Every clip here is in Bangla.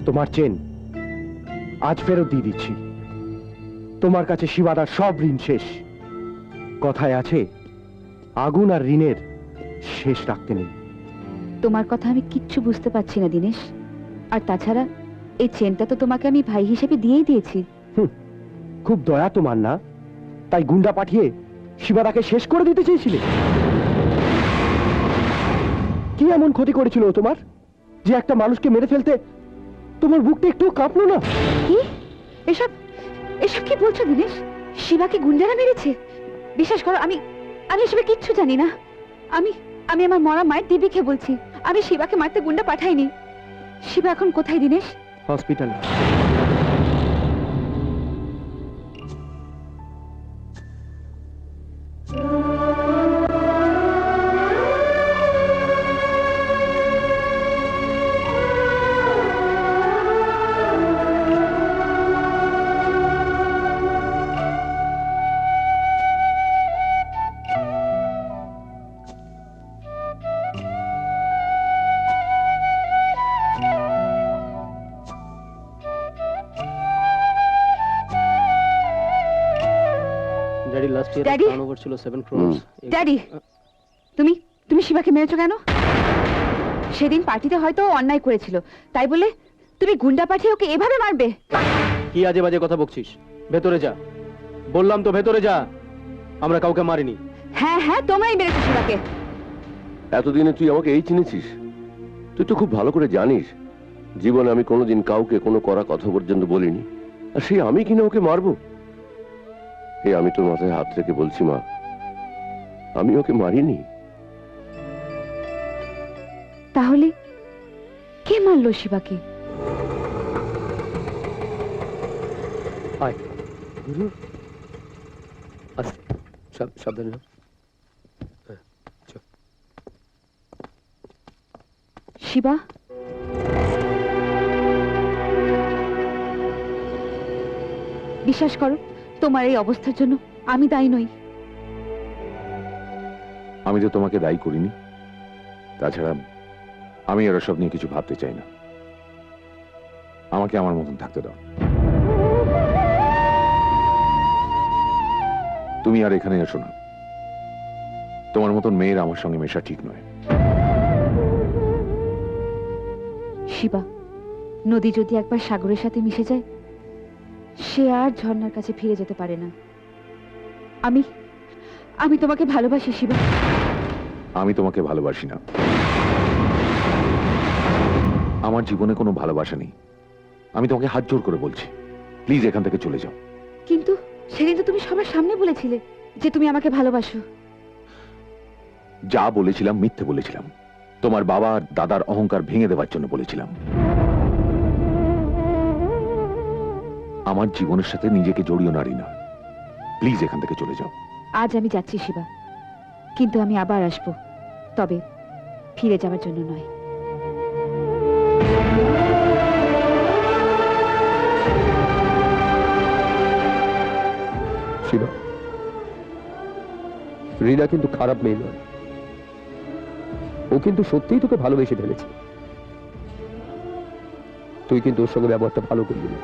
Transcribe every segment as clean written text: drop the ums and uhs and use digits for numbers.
তোমার চেন আজ ফেরত দিয়ে দিচ্ছি। তোমার কাছে শিবাদার সব ঋণ শেষ। কথায় আছে, আগুন আর ঋণের শেষ রাখতে নেই। তোমার কথা আমি কিচ্ছু বুঝতে পারছি না দিনেশ। আর তাছাড়া এই চেনটা তো তোমাকে আমি ভাই হিসেবে দিয়েই দিয়েছি। খুব দয়া তোমার না, তাই গুন্ডা পাঠিয়ে শিবাদাকে শেষ করে দিতে চেয়েছিলে? কি এমন ক্ষতি করেছিল ও তোমার যে একটা মানুষকে মেরে ফেলতে তোমার বুকটা একটু কাঁপলো না? কি এসব এসব কি বলছো দিনেশ? শিবাকে গুন্ডারা মেরেছে? বিশ্বাস করো, আমি এসবে কিচ্ছু জানি না। আমি আমি আমার মরা মায়ের দিব্যিকে বলছি, আমি শিবাকে মারতে গুন্ডা পাঠাইনি। শিবা এখন কোথায় দিনেশ? হসপিটালে। ড্যাডি, তুমি শিবাকে মেরেছো কেন? সেদিন পার্টিতে হয়তো অন্যায় করেছিল, তাই বলে তুমি গুন্ডা পাঠিয়ে ওকে এভাবে মারবে? কি আজে বাজে কথা বকছিস? ভেতরে যা, বললাম তো ভেতরে যা। আমরা কাউকে মারিনি। হ্যাঁ হ্যাঁ, তোমরাই মেরেছো শিবাকে। এতদিনে তুই আমাকে এই চিনেছিস? তুই তো খুব ভালো করে জানিস জীবনে আমি কোনোদিন কাউকে কোনো কড়া কথা পর্যন্ত বলিনি। আর সেই আমি কিনা ওকে মারবো? এই আমি তোর মাথায় হাত রেখে বলছি মা, আমি ওকে মারিনি। তাহলে কে মারলো শিবাকে? সাবধানে। শিবা, বিশ্বাস করো, তোমার এই অবস্থার জন্য আমি দায়ী নই। আমি তো তোমাকে দায়ী করিনি। তাছাড়া আমি এরা সব নিয়ে কিছু ভাবতে চাই না। আমাকে আমার মতন থাকতে দাও। তুমি আর এখানে এসো না। তোমার মতন মেয়ের আমার সঙ্গে মেশা ঠিক নয়। শিবা, নদী যদি একবার সাগরের সাথে মিশে যায়, সে আর ঝর্ণার কাছে ফিরে যেতে পারে না। আমি তোমাকে ভালোবাসি শিবা। আমি তোমাকে ভালোবাসি না। আমার জীবনে কোনো ভালোবাসা নেই। আমি তোমাকে হাত জোর করে বলছি, প্লিজ এখান থেকে চলে যাও। কিন্তু সেদিন তো তুমি সবার সামনে বলেছিলে যে তুমি আমাকে ভালোবাসো। যা বলেছিলাম মিথ্যে বলেছিলাম। তোমার বাবা আর দাদার অহংকার ভেঙে দেওয়ার জন্য বলেছিলাম। আমার জীবনের সাথে নিজেকে জড়িয়ে নারী না। প্লিজ এখান থেকে চলে যাও। আজ আমি যাচ্ছি শিবা, কিন্তু আমি আবার আসবো, তবে ফিরে যাওয়ার জন্য নয়। শিবা, রিনা কিন্তু খারাপ মেয়ে নয়। ও কিন্তু সত্যিই তোকে ভালোবেসে ফেলেছে। তুই কিন্তু ওর সঙ্গে ব্যবহারটা ভালো করবি না।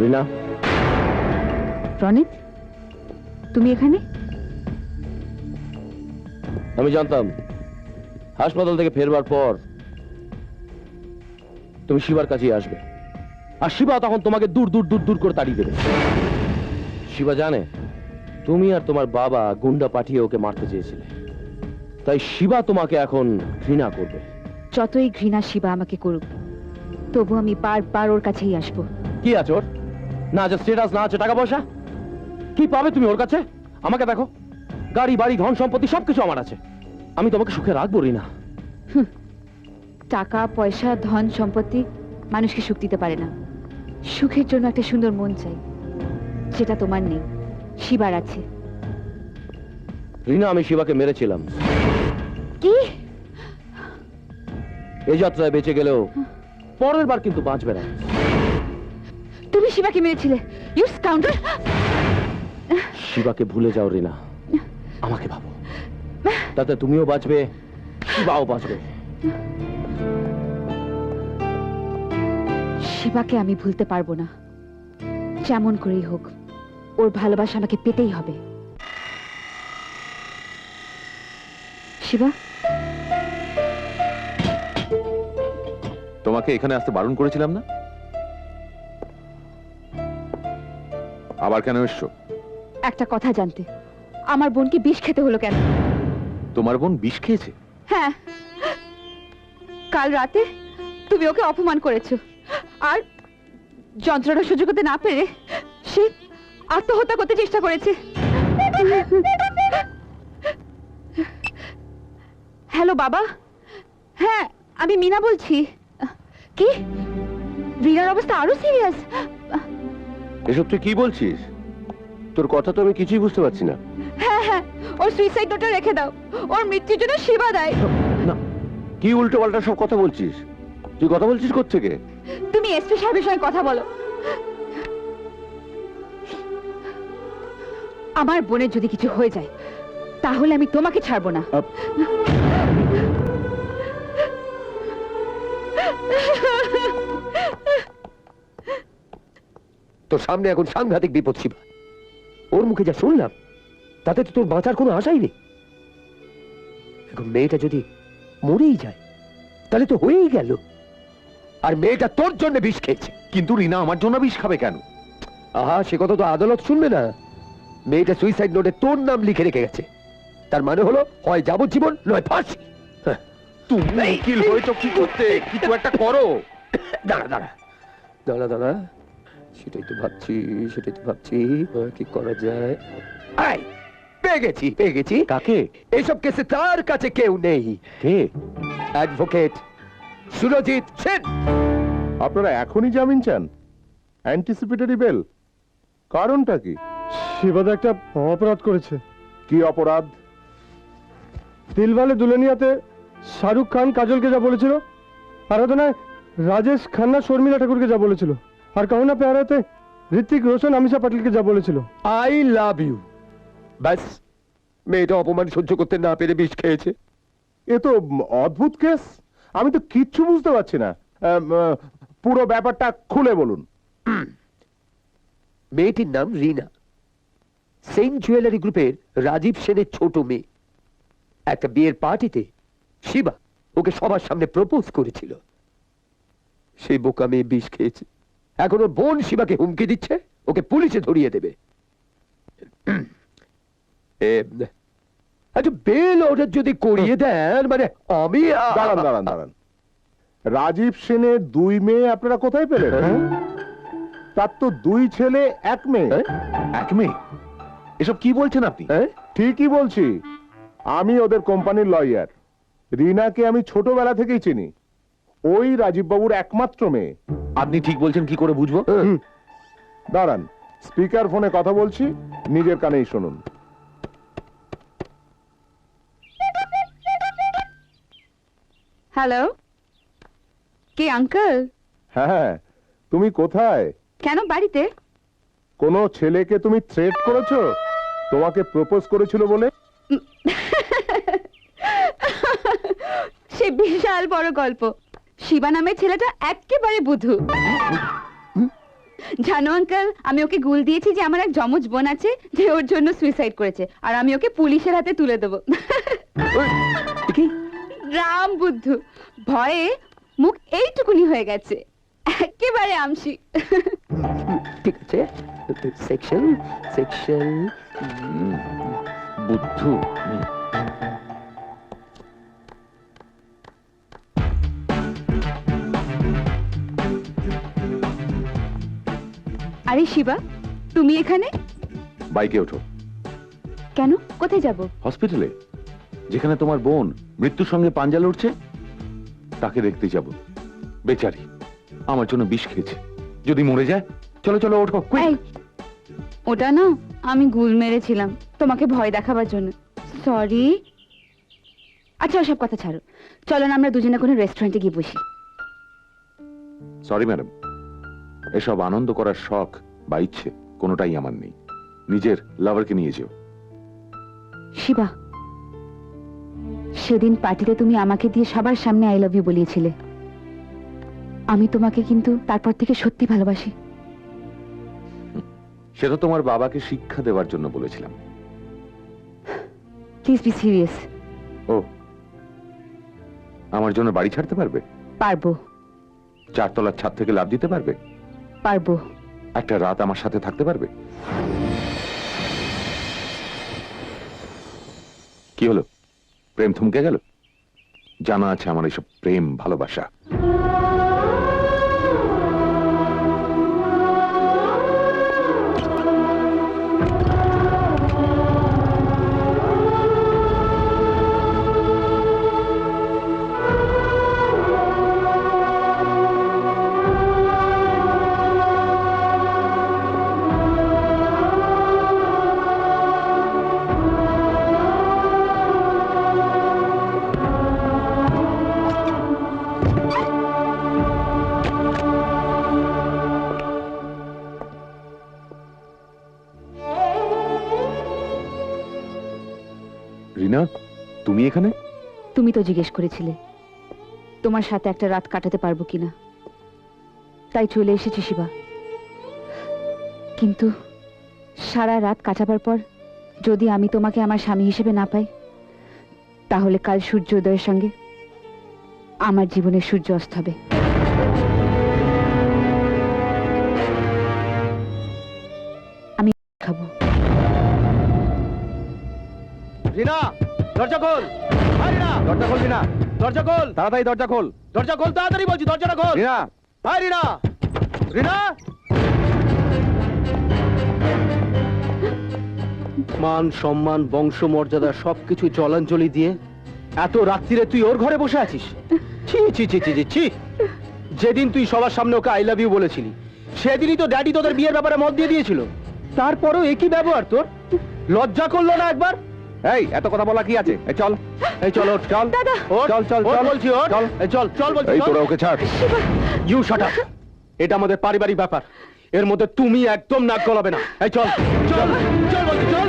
রিনা। রনিত, তুমি এখানে? আমি জানতাম হাসপাতাল থেকে ফেরবার পর তুমি শিবার কাছেই আসবে, আর শিবা তখন তোমাকে দূর দূর দূর দূর করে তাড়িয়ে দেবে। শিবা জানে তুমি আর তোমার বাবা গুন্ডা পাঠিয়ে ওকে মারতে চেয়েছিলে, তাই শিবা তোমাকে এখন ঘৃণা করবে। যতই ঘৃণা শিবা আমাকে করুক, তবু আমি বারবার ওর কাছেই আসবো। কি আছে ওর? না আছে স্ট্যাটাস, না আছে টাকা পয়সা। কি পাবে তুমি ওর কাছে? আমাকে দেখো, গাড়ি বাড়ি ধন সম্পত্তি সবকিছু আমার আছে। আমি তোমাকে সুখে রাখবো রিনা। টাকা পয়সা ধন সম্পত্তি মানুষকে সুখ দিতে পারে না। সুখের জন্য একটা সুন্দর মন চাই, যেটা তোমার নেই, শিবার আছে। রিনা, আমি শিবাকে মেরেছিলাম। কি? এই যাত্রায় বেঁচে গেলেও পরের বার কিন্তু বাঁচবে না। তুমি শিবাকে মেরেছিলে, ইউ স্কাউন্ডার! শিবাকে ভুলে যাও রিনা, আমাকে ভাবো। তাতে তুমিও বাঁচবে, শিবাও বাঁচবে। শিবাকে আমি ভুলতে পারবো না, যেমন করেই হোক ওর ভালোবাসা আমাকে পেতেই হবে। শিবা, তোমাকে এখানে আসতে বারণ করেছিলাম না? আবার কেন এসছো? একটা কথা জানতে, আমার বোনকে বিষ খেতে হলো কেন? তোমার বোন বিষ খেয়েছে? হ্যাঁ, কাল রাতে তুমি ওকে অপমান করেছো, আর যন্ত্রণা সহ্য করতে না পেরে সে আত্মহত্যা করতে চেষ্টা করেছে। হ্যালো বাবা, হ্যাঁ আমি মিনা বলছি। কি, রিনার অবস্থা আরো সিরিয়াস? এসব তুই কি বলছিস? তোর কথা তো আমি কিছুই বুঝতে পারছি না। হ্যাঁ হ্যাঁ, ওর সুইসাইড নোটটা রেখে দাও, ওর মৃত্যুর জন্য শিবা দায়ী। না, কি উল্টো পাল্টা সব কথা বলছিস? তুই কথা বলছিস কোত্থেকে? তুমি এসপি সাহেবের সঙ্গে কথা বলো। আমার বোনের যদি কিছু হয়ে যায় তাহলে আমি তোমাকে ছাড়বো না। তোর সামনে এখন সাংঘাতিক বিপদ শিবা। ওর মুখে যা শুনলাম তাতে তো তোর বাঁচার কোনো আশাই নেই। এখন মেয়েটা যদি মরেই যায় তাহলে তো হয়েই গেল। আর মেয়েটা তোর জন্য বিষ খেয়েছে। কিন্তু রিনা আমার জন্য বিষ খাবে কেন? আহা, সে কথা তো আদালত শুনবে না। মেয়েটা সুইসাইড নোটে তোর নাম লিখে রেখে গেছে। তার মানে হলো হয় যাবজ্জীবন নয় ফাঁসি। তুমি উকিল হয়তো কি করতে, কিছু একটা করো। দাঁড়া দাঁড়া দাঁড়া দাঁড়া, সেটাই তো ভাবছি কি করা যায়। আয়, পেয়ে গেছি। কাকে? এসব কেসে তার কাছে কেউ নেই। কে? অ্যাডভোকেট সুরজিৎ সেন। আপনারা এখনই জামিন চান? Anticipatory bail? কারণটা কি? শিবাদা একটা অপরাধ করেছে। কি অপরাধ? দিলওয়ালে দুলহানিয়াতে শাহরুখ খান কাজলকে যা বলেছিল, আরাধনায় রাজেশ খান্না শর্মিলা ঠাকুরকে যা বলেছিল, আর কাহুনা প্যারাতে ঋত্বিক রোশন আমিষা পাটিলকে যা বলেছিল। I love you. ব্যাস, মেয়েটা অপমান সহ্য করতে না পেরে বিষ খেয়েছে। এ তো অদ্ভুত কেস। আমি তো কিচ্ছু বুঝতে পারছি না। পুরো ব্যাপারটা খুলে বলুন। মেয়েটির নাম রিনা, সেন জুয়েলারি গ্রুপের রাজীব সেনের ছোট মেয়ে। একটা বিয়ের পার্টিতে শিবা ওকে সবার সামনে প্রপোজ করেছিল। সেই বোকা মেয়ে বিষ খেয়েছে। এখন ওর বোন শিবাকে হুমকি দিচ্ছে ওকে পুলিশে ধরিয়ে দেবে। আচ্ছা, বেল অর্ডার যদি করিয়ে দেন, মানে আমি দাঁড়ান। রাজীব সেনের 2 মেয়ে আপনারা কোথায় পেলেন? তার তো 2 ছেলে 1 মেয়ে। এক মেয়ে? এসব কি বলছেন আপনি? ঠিকই বলছি। আমি ওদের কোম্পানির লয়ার। রিনাকে আমি ছোটবেলা থেকেই চিনি। ওই রাজীব বাবুর একমাত্র মেয়ে। আপনি ঠিক বলছেন কি করে বুঝবো? দাঁড়ান, স্পিকার ফোনে কথা বলছি, নিজের কানেই শুনুন। হ্যালো, কে আঙ্কেল? হ্যাঁ, তুমি কোথায়? কেন বাড়িতে? কোনো ছেলেকে তুমি থ্রেট করেছো তোমাকে প্রপোজ করেছিল বলে? সে বিশাল বড় গল্প। শিবা নামের ছেলেটা একেবারে বুধু। জানো আঙ্কেল, আমি ওকে গুল দিয়েছি যে আমার এক যমজ বোন আছে যে ওর জন্য সুইসাইড করেছে, আর আমি ওকে পুলিশের হাতে তুলে দেবো। কি? রাম বুদ্ধু, ভয়ে মুখ এইটুকুনি হয়ে গেছে, একেবারে আমসি। ঠিক আছে, সেকশন বুদ্ধু। আরে শিবা, তুমি এখানে? বাইকে ওঠো। কেন, কোথায় যাব? হসপিটালে, যেখানে তোমার বোন মৃত্যুর সঙ্গে পাঞ্জা লড়ছে, তাকে দেখতে যাব। বেচারি আমার জন্য বিষ খেয়েছে, যদি মরে যায়। চলো চলো ওঠো। এই, ওটা না আমি গুল মেরেছিলাম তোমাকে ভয় দেখাবার জন্য, সরি। আচ্ছা ওসব কথা ছাড়ো, চলো না আমরা দুজনে কোনো রেস্টুরেন্টে গিয়ে বসি। সরি ম্যাডাম, এসব আনন্দ করার শখ বা ইচ্ছে কোনোটাই আমার নেই। নিজের লাভারকে নিয়ে যেও। শিবা, সেদিন পার্টিতে তুমি আমাকে দিয়ে সবার সামনে আই লাভ ইউ বলিয়েছিলে। আমি তোমাকে কিন্তু তারপর থেকে সত্যি ভালোবাসি। সে তো তোমার বাবাকে শিক্ষা দেওয়ার জন্য বলেছিলাম। Please be serious. ও, আমার জন্য বাড়ি ছাড়তে পারবে? পারবো। 4 তলার ছাদ থেকে লাফ দিতে পারবে? পারবো। একটা রাত আমার সাথে থাকতে পারবে? কি হলো, প্রেম থমকে গেল? জানা আছে আমার এইসব প্রেম ভালোবাসা। রিনা, তুমি এখানে? তুমি তো জিজ্ঞেস করেছিলে তোমার সাথে একটা রাত কাটাতে পারবো কিনা, তাই চলে এসেছি শিবা। কিন্তু সারা রাত কাটাবার পর যদি আমি তোমাকে আমার স্বামী হিসেবে না পাই, তাহলে কাল সূর্য উদয়ের সঙ্গে আমার জীবনের সূর্য অস্ত হবে। আমি খাবো। রিনা, দরজা খোল। হাই রিনা, দরজা খোল রিনা, দরজা খোল, তাড়াতাড়ি দরজা খোল, দরজা খোল, তাড়াতাড়ি বলছি, দরজাটা খোল রিনা। হাই রিনা, রিনা। মান সম্মান বংশ মর্যাদা সবকিছু জলাঞ্জলি দিয়ে এত রাত্রিরে তুই ওর ঘরে বসে আছিস? ছি ছি ছি ছি ছি ছি। যেদিন তুই সবার সামনে ওকে আই লাভ ইউ বলেছিলি, সেদিনই তো ড্যাডি তোদের বিয়ের ব্যাপারে মত দিয়ে দিয়েছিল। তারপরেও একই ব্যবহার তোর, লজ্জা করলো না একবার? এই এত কথা বলা কি আছে? এই চল, এই চল, ওঠ, চল দাদা। ওঠ, চল চল চল বলছি, ওঠ, চল, এই চল চল বলছি। এই তোরা ওকে ছাড়। You shut up. এটা আমাদের পারিবারিক ব্যাপার, এর মধ্যে তুমি একদম নাক গলাবে না। এই চল চল চল বলছি, চল।